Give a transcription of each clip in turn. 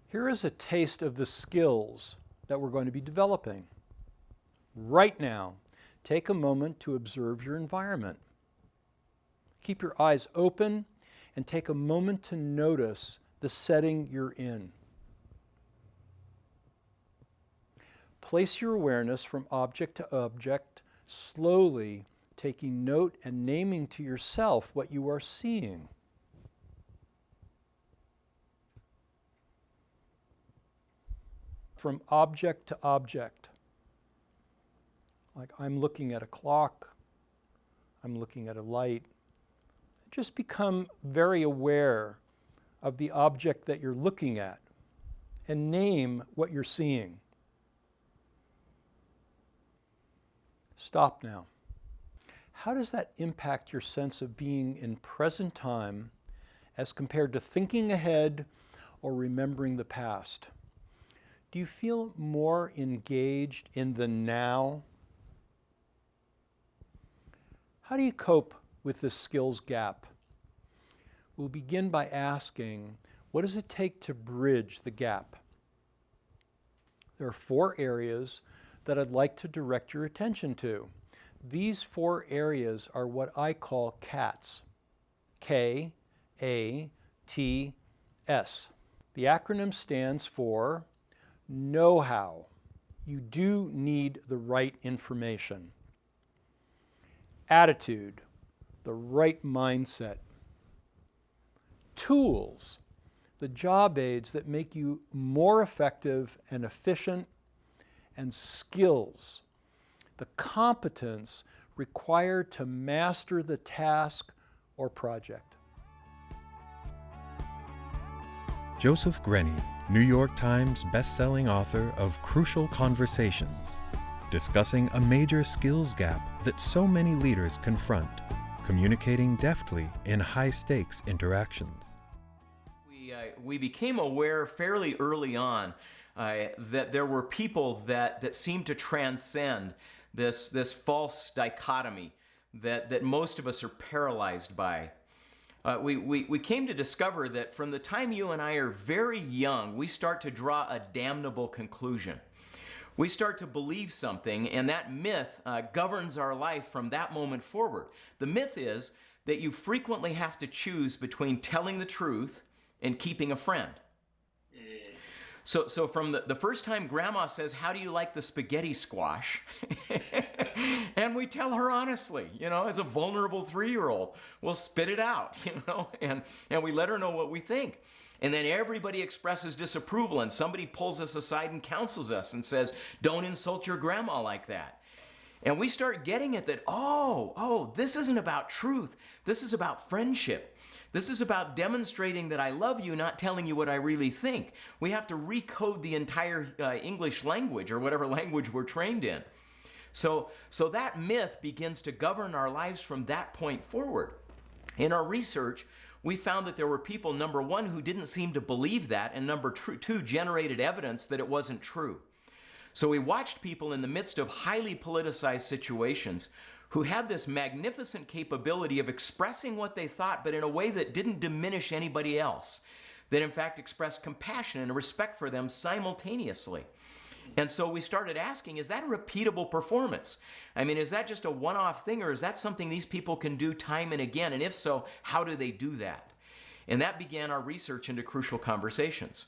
Here is a taste of the skills that we're going to be developing. Right now, take a moment to observe your environment. Keep your eyes open and take a moment to notice the setting you're in. Place your awareness from object to object, slowly taking note and naming to yourself what you are seeing. From object to object. Like I'm looking at a clock, I'm looking at a light. Just become very aware of the object that you're looking at and name what you're seeing. Stop now. How does that impact your sense of being in present time as compared to thinking ahead or remembering the past? Do you feel more engaged in the now? How do you cope with this skills gap? We'll begin by asking, what does it take to bridge the gap? There are 4 areas that I'd like to direct your attention to. These 4 areas are what I call K.A.T.S. K-A-T-S. The acronym stands for know-how. You do need the right information. Attitude, the right mindset. Tools, the job aids that make you more effective and efficient. And skills, the competence required to master the task or project. Joseph Grenny, New York Times best-selling author of Crucial Conversations, discussing a major skills gap that so many leaders confront, communicating deftly in high-stakes interactions. We became aware fairly early on that there were people that seemed to transcend this false dichotomy that most of us are paralyzed by. We came to discover that from the time you and I are very young, we start to draw a damnable conclusion. We start to believe something, and that myth governs our life from that moment forward. The myth is that you frequently have to choose between telling the truth and keeping a friend. So from the first time Grandma says, "How do you like the spaghetti squash?" and we tell her honestly, as a vulnerable 3-year-old, we'll spit it out, and we let her know what we think. And then everybody expresses disapproval, and somebody pulls us aside and counsels us and says, "Don't insult your grandma like that." And we start getting it that, this isn't about truth. This is about friendship. This is about demonstrating that I love you, not telling you what I really think. We have to recode the entire English language or whatever language we're trained in. So that myth begins to govern our lives from that point forward. In our research, we found that there were people, number 1, who didn't seem to believe that, and number 2, generated evidence that it wasn't true. So we watched people in the midst of highly politicized situations who had this magnificent capability of expressing what they thought, but in a way that didn't diminish anybody else, that in fact expressed compassion and respect for them simultaneously. And so we started asking, is that a repeatable performance? I mean, is that just a one-off thing, or is that something these people can do time and again? And if so, how do they do that? And that began our research into Crucial Conversations.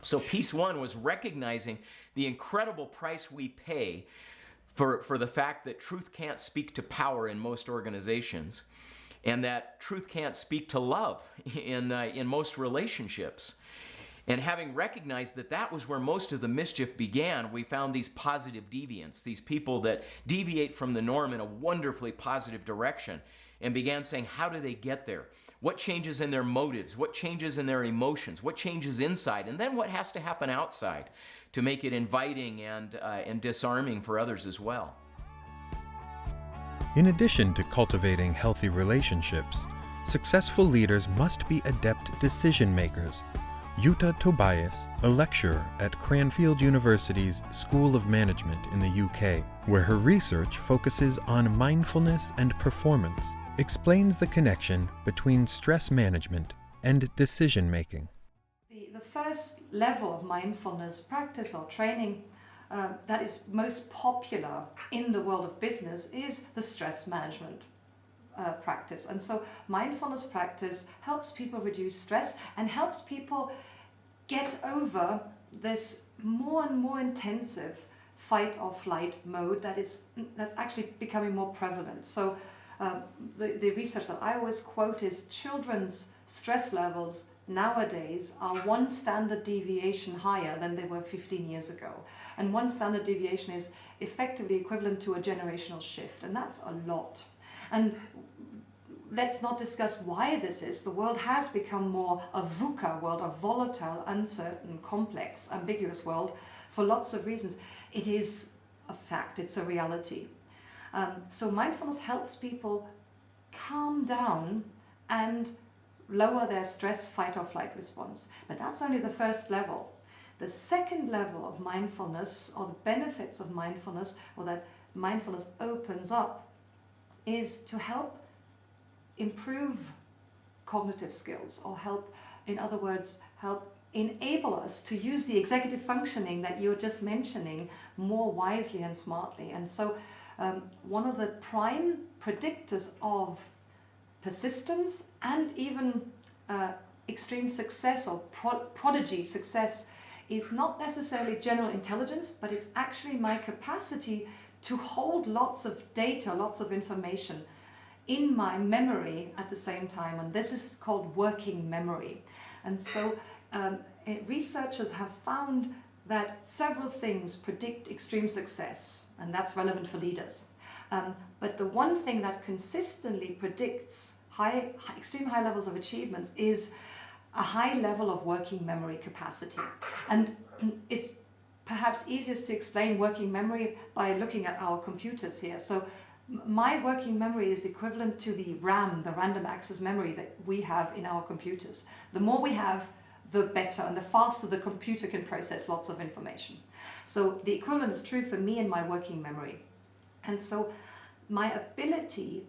So piece 1 was recognizing the incredible price we pay for the fact that truth can't speak to power in most organizations, and that truth can't speak to love in most relationships. And having recognized that was where most of the mischief began, we found these positive deviants, these people that deviate from the norm in a wonderfully positive direction, and began saying, how do they get there? What changes in their motives? What changes in their emotions? What changes inside? And then what has to happen outside to make it inviting and disarming for others as well? In addition to cultivating healthy relationships, successful leaders must be adept decision makers. Jutta Tobias, a lecturer at Cranfield University's School of Management in the UK, where her research focuses on mindfulness and performance, explains the connection between stress management and decision making. The first first level of mindfulness practice or training that is most popular in the world of business is the stress management practice. And so mindfulness practice helps people reduce stress and helps people get over this more and more intensive fight or flight mode that's actually becoming more prevalent. So the research that I always quote is children's stress levels nowadays are 1 standard deviation higher than they were 15 years ago. And 1 standard deviation is effectively equivalent to a generational shift, and that's a lot. And let's not discuss why this is. The world has become more a VUCA world, a volatile, uncertain, complex, ambiguous world for lots of reasons. It is a fact, it's a reality. So mindfulness helps people calm down and lower their stress, fight or flight response. But that's only the first level. The second level of mindfulness, or the benefits of mindfulness, or that mindfulness opens up, is to help improve cognitive skills, or help, in other words, help enable us to use the executive functioning that you were just mentioning more wisely and smartly. And so one of the prime predictors of persistence and even extreme success or prodigy success is not necessarily general intelligence, but it's actually my capacity to hold lots of data, lots of information in my memory at the same time. And this is called working memory. And so researchers have found that several things predict extreme success, and that's relevant for leaders. But the one thing that consistently predicts extreme high levels of achievements is a high level of working memory capacity. And it's perhaps easiest to explain working memory by looking at our computers here. So my working memory is equivalent to the RAM, the random access memory that we have in our computers. The more we have, the better, and the faster the computer can process lots of information. So the equivalent is true for me and my working memory. And so my ability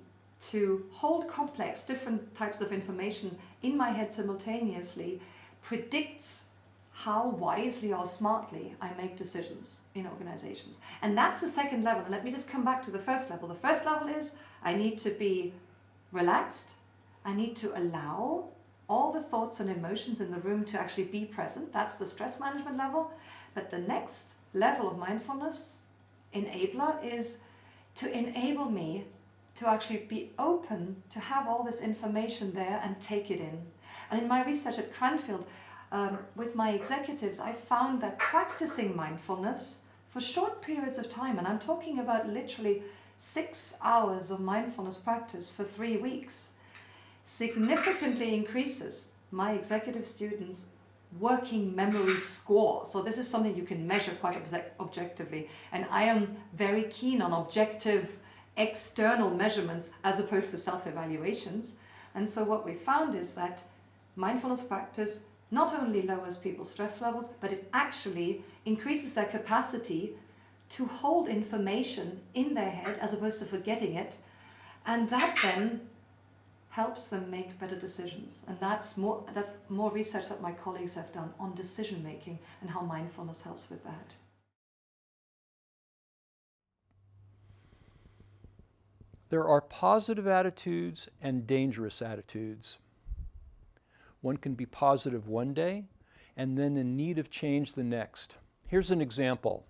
to hold complex, different types of information in my head simultaneously predicts how wisely or smartly I make decisions in organizations. And that's the second level. And let me just come back to the first level. The first level is I need to be relaxed. I need to allow all the thoughts and emotions in the room to actually be present. That's the stress management level. But the next level of mindfulness enabler is to enable me to actually be open to have all this information there and take it in. And in my research at Cranfield, with my executives, I found that practicing mindfulness for short periods of time, and I'm talking about literally 6 hours of mindfulness practice for 3 weeks, significantly increases my executive students' working memory score. So this is something you can measure quite objectively. And I am very keen on objective external measurements as opposed to self-evaluations. And so what we found is that mindfulness practice not only lowers people's stress levels, but it actually increases their capacity to hold information in their head as opposed to forgetting it. And that then helps them make better decisions. And that's more research that my colleagues have done on decision making and how mindfulness helps with that. There are positive attitudes and dangerous attitudes. One can be positive one day and then in need of change the next. Here's an example.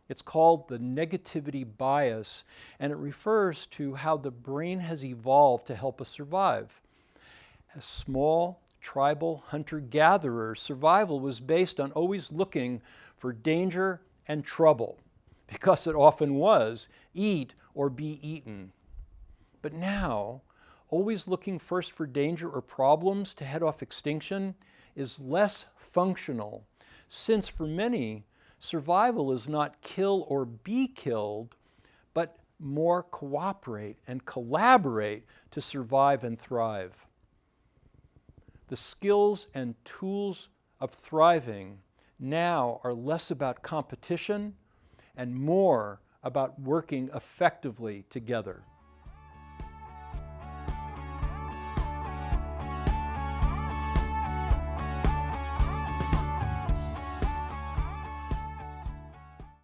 It's called the negativity bias, and it refers to how the brain has evolved to help us survive. As small, tribal hunter-gatherer, survival was based on always looking for danger and trouble, because it often was eat or be eaten. But now, always looking first for danger or problems to head off extinction is less functional, since for many, survival is not kill or be killed, but more cooperate and collaborate to survive and thrive. The skills and tools of thriving now are less about competition and more about working effectively together.